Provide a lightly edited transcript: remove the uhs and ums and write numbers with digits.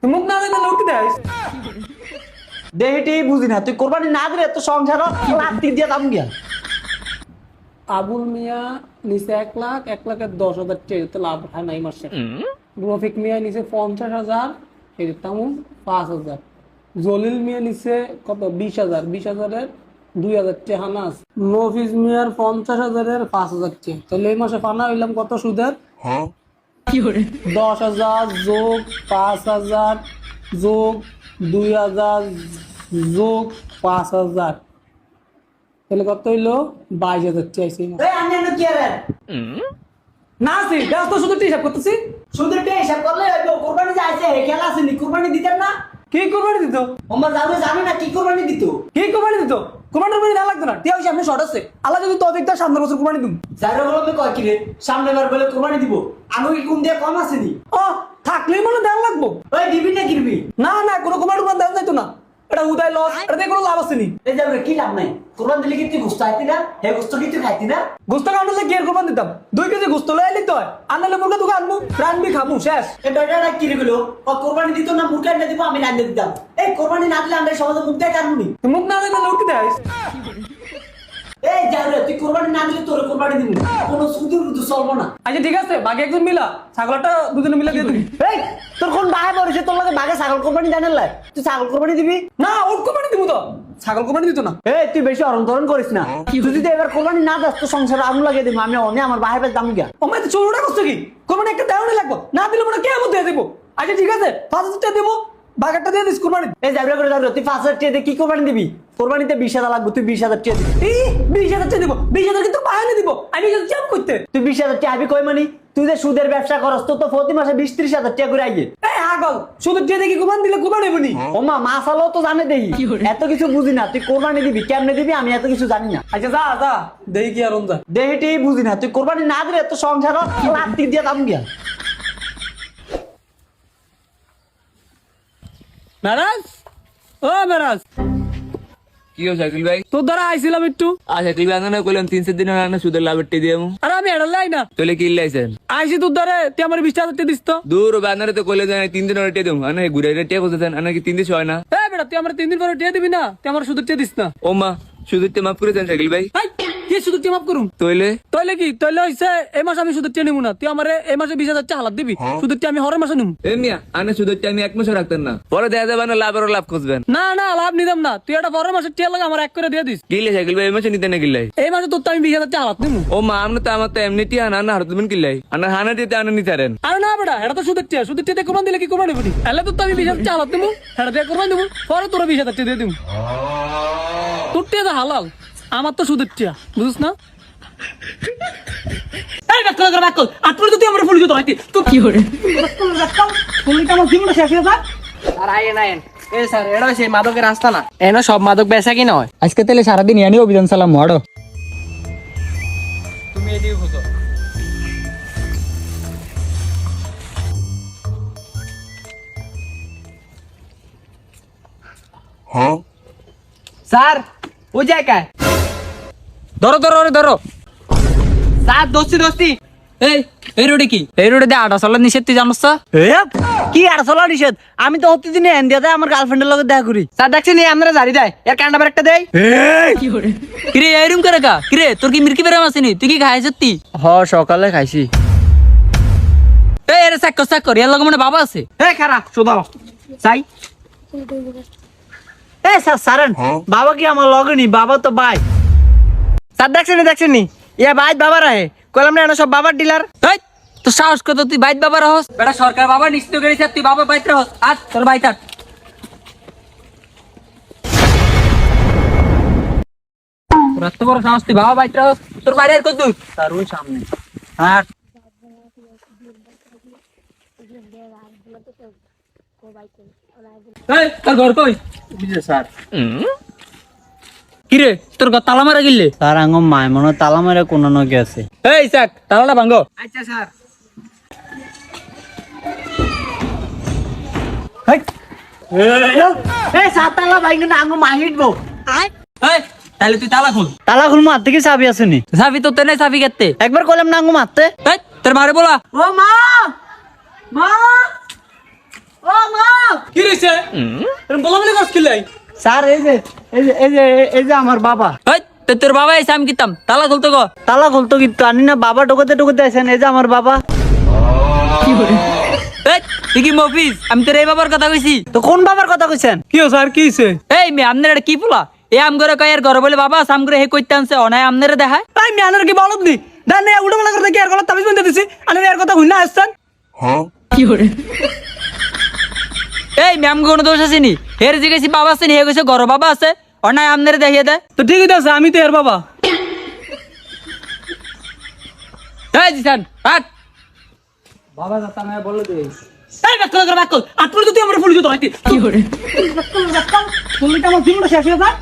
তুই মুখ না দেখলে লুটি দেয় দেহেটি বুঝি না, তুই কোরবানি না দিলে তো সংসার লাত্তি দিয়ে দাম গিয়া। আবুল মিয়া নিচে 1 লাখ, 1,10,000 টাকা লাভ হয় নাই মাসে। রফিক মিয়া নিচে 50,000, এই তামু 5,000। জলিল মিয়া নিচে কত 20,000, 20,000-এর 2,000 টাকা হানাস। নফিজ মিয়ার 50,000-এর 5,000 টাকা। তাহলে এই মাসে ফানা হইলাম কত সুদের? 10,000 যোগ 5,000 যোগ 2,000 যোগ 5,000, তাহলে কত হইলো? 22,000 চাইছি না সি ব্যস্ত শুধু হিসাব করতেছি। শুধু হিসাব করলে কোরবানি যাইছে খেলা আসেনি, কোরবানি দিতেন না? কি কোরবানি দিত? আমার জানে জানে না কি কোরবানি দিত। কি কোরবানি দিত? কোরবানি না লাগতো না, টিয়া সামনে শর্ট আছে। আল্লাহ যদি তৌফিক দেয় সামনের বছর কোরবানি দিম। যাইরা বলবে কয় কি রে সামনে বার বলে কোরবানি দিব, আমি কি কোন দিয়ে কম আসেনি? ও থাকলেই মনে দেওয়া লাগবো। ওই দিবি না কিরবি? না না কোনো কোরবানি দেওয়া যাইতো না, এটা উদয় লস, এটা দিয়ে কোনো লাভ আসেনি। এই যাবে কি লাভ নাই, কোরবানি দিলে কি তুই গোস্ত আইতি না? হে গোস্ত কি তুই খাইতি না? গোস্ত কাউন্টারে গিয়ে কোরবানি দিতাম, 2 কেজি গোস্ত লয়ে আইলি তো আনলে মুরগা তোকে আনবো, রানবি খাবো শেষ। এটা কি রে গুলো ও কোরবানি দিত না মুরগা এনে দিব, আমি রান্না দিতাম। এই কোরবানি না দিলে আমরা সমাজে মুখ দেয় কানুনি। তুই মুখ না দেখলে লুটি দেয়। এই যাবে তুই কোরবানি না দিলে তোর কোরবানি দিব, কোনো সুদূর চলবো না। আচ্ছা ঠিক আছে, বাকি একজন মিলা ছাগলটা দুজনে মিলা দিয়ে দিবি। এই তোর কোন বাহে পড়েছে তোর লাগে বাঘে ছাগল কোরবানি জানেন লাই? তুই ছাগল কোরবানি দিবি না? ওট কোরবানি দিব তো, ছাগল কোরবানি দিত না। এই তুই বেশি অরন্তরণ করিস না, তুই যদি এবার কোরবানি না দাস তো সংসারে আগুন লাগিয়ে দিব। আমি অনে আমার বাহে বেশ দাম গিয়া। ও মাই তো ছোটটা কষ্ট কি? কোরবানি একটা দেওয়ানি লাগবো, না দিলে মনে কে মধ্যে দেবো। আচ্ছা ঠিক আছে 5,000 টাকা দেবো, বাঘেরটা দিয়ে দিস কোরবানি। এই যাবি করে যাবি, তুই 5,000 টাকা দিয়ে কি কোরবানি দিবি? কোরবানিতে 20,000 লাগবে, তুই 20,000 টাকা দিবি। এই 20,000 টাকা দিব, 20,000 কিন্তু বাহানে দিব, আমি কিন্তু চাপ করতে। তুই 20,000 টাকা আবি কই মানি? তুই যে সুদের ব্যবসা করস তো তো প্রতি মাসে 20-30,000 টাকা করে আইয়ে। এই আগল শুধু টাকা দেখি কোরবানি দিলে কোরবানি হবনি। ও মা মাসালো তো জানে দেহি, এত কিছু বুঝি না। তুই কোরবানি দিবি কেমনে দিবি আমি এত কিছু জানি না। আচ্ছা যা যা দেখি কি আর যা। দেহিটি বুঝি না, তুই কোরবানি না দিলে তো সংসার লাত্তি দিয়ে দাম গিয়া। মেরাজ, ও মেরাজ, কি হয়েছে শাকিল ভাই? তোর দ্বারা আইছিলাম একটু। আচ্ছা তুই বাঙানো কইলাম 3-4 দিন না সুদের লাভের টি দিয়ে আরে আমি এটা লাই না, তোলে কি লাইছেন? আইসি তোর দ্বারা, তুই আমার 20,000 টাকা দিস তো। দূর বাঙানো তো কইলে জানি 3 দিন টি দেবো, আনে ঘুরে টি বলতেছেন আনে কি 3 দিন হয় না? এই বেটা তুই আমার 3 দিন পরে টাকা দিবি না, তুই আমার শুধু টাকা দিস না। ও মা সুদের তে মাফ করেছেন শাকিল ভাই? এই কি শুধু টাকা মাফ করুম? তইলে তইলে কি? তইলে হইছে এই মাসে আমি শুধু টাকা নিমু না, তুই আমারে এই মাসে 20,000 টাকা হালাত দিবি, শুধু টাকা আমি হরের মাসে নিমু। এ মিয়া আনে সুদের তে আমি 1 মাসও রাখতেন না, পরে দেখা যাবে না লাভের লাভ খুঁজবেন। না না লাভ নিদাম না, তুই এটা পরের মাসে টাকা লাগে আমার এক করে দিয়ে দিস। কিলে শাকিল ভাই এই মাসে নিতে না কিলাই? এই মাসে তোর তো আমি 20,000 টাকা হালাত নিমু। ও মা আমনে তো আমার তো এমনি টি আনা না হারতুবেন কিলাই, আনা হানা দিতে আনা নিতারেন। আরে না বেটা, এটা তো সুদের টাকা, সুদের টাকা কোরবানি দিলে কি কোরবানি হবনি? এলে তো আমি 20,000 টাকা হালাত নিমু, এটা দিয়ে কোরবানি দিমু, পরে তোর 20,000 টাকা দিয়ে দিমু। তোর টাকা হালাল, আমার তো সুদের টাকা, বুঝছ না? এই বাক্কল করে বাক্কল, আটপরে তো তুই আমার ফুল জুতো হইতি, তুই কি করে? বাক্কল ফুলটা আমার জীবনে শেষ হয়ে যায়। আর আইন আইন এ স্যার এটা সেই মাদকের রাস্তা না, এনো সব মাদক বেচা কিনা হয়। আজকে তাহলে সারাদিন ইয়ানি অভিযান চালাম মড়ো। তুমি এদিকে খুঁজো। স্যার ও জায়গায় ধরো ধরো ওরে ধরো। স্যার দোস্তি দোস্তি এই এই রোডে কি? এই রোডে দিয়ে আটা চলার নিষেধ, তুই জানোস তো? কি আর চলা নিষেধ? আমি তো প্রতিদিন এন্ডিয়া যায় আমার গার্লফ্রেন্ডের লগে দেখা করি। স্যার দেখছেন এই আপনারা জারি দেয় এর কান্ডাবার একটা দেয়। কিরে এরম করে কা? কিরে তোর কি মির্কি বেরাম আসেনি? তুই কি খাইছিস তুই? হ সকালে খাইছি। এই এর সাক কর এর লগে মানে বাবা আছে। এই খারাপ শোধাও চাই। এ স্যার সারেন, বাবা কি আমার লগে নি? বাবা তো ভাই। স্যার দেখছেন নি ইয়া বাইত বাবা রাহে কইলাম না এনো সব বাবার ডিলার। এই তো সাহস কত তুই বাইত বাবা রহস? বেটা সরকার বাবা নিশ্চিত করেছে তুই বাবা বাইত রহস। আজ তোর বাইত আট। তোর এত বড় সাহস তুই বাবা বাইত রহস? তোর বাইরে আর কত দূর? তার ওই সামনে। হ্যাঁ এই তোর ঘর কই? বুঝছে স্যার। কিরে তোর ঘর তালা মারা গিললে? স্যার আঙ্গ মায় মনে হয় তালা মেরে কোনো ন গেছে। এই চাক তালাটা ভাঙ্গো। আচ্ছা স্যার। এই স্যার তালা ভাই কিন্তু আঙ্গ মা হিটবো। এই তাহলে তুই তালা খুল। তালা খুল মার থেকে চাবি আসেনি। চাবি তো তেনে চাবি কেতে? একবার কইলাম না আঙ্গ মারতে। এই তোর মারে বলা। ও মা, মা, ও কি রইছে এরকম বলা বলি করছ কি লাই? স্যার এই যে আমার বাবা। ওই তো তোর বাবা এসে আমি কিতাম তালা খুলতো গো। তালা খুলতো কিন্তু আনি না, বাবা ঢোকাতে আছেন। এই যে আমার বাবা। এই, তুই কি মফিজ? আমি তোর এই বাবার কথা কইছি। তো কোন বাবার কথা কইছেন? কি হইছে আর কি হইছে? এই মেয়ে আপনার এটা কি পোলা? এ আম করে কয় আর ঘরে বলে বাবা আম করে হে কইতে আনছে অনায় আপনারে দেখায়। এই মিয়ানের কি বলদ দি? না না উল্টো পাল্টা করতে কি আর গলা তাবিজ বান্ধা দিছি? আনে এর কথা হই না আসছেন? এই ম্যাম কোনো দোষ আছে নি? হের জিজ্ঞেসি বাবা আছে নি? হে কইছে ঘর বাবা আছে অনায় আপনারে দেখিয়ে দেয়। তো ঠিকই আছে, আমি তো এর বাবা। এই জিসান হাট। বাবা যাতা না বললো দে। এই বাক্কল করে বাক্কল। আটপুরে তো তুই আমার ফুল জুতো হইতি। কি করে? বাক্কল বাক্কল। ফুলটা আমার জীবনটা শেষ হয়ে যায়।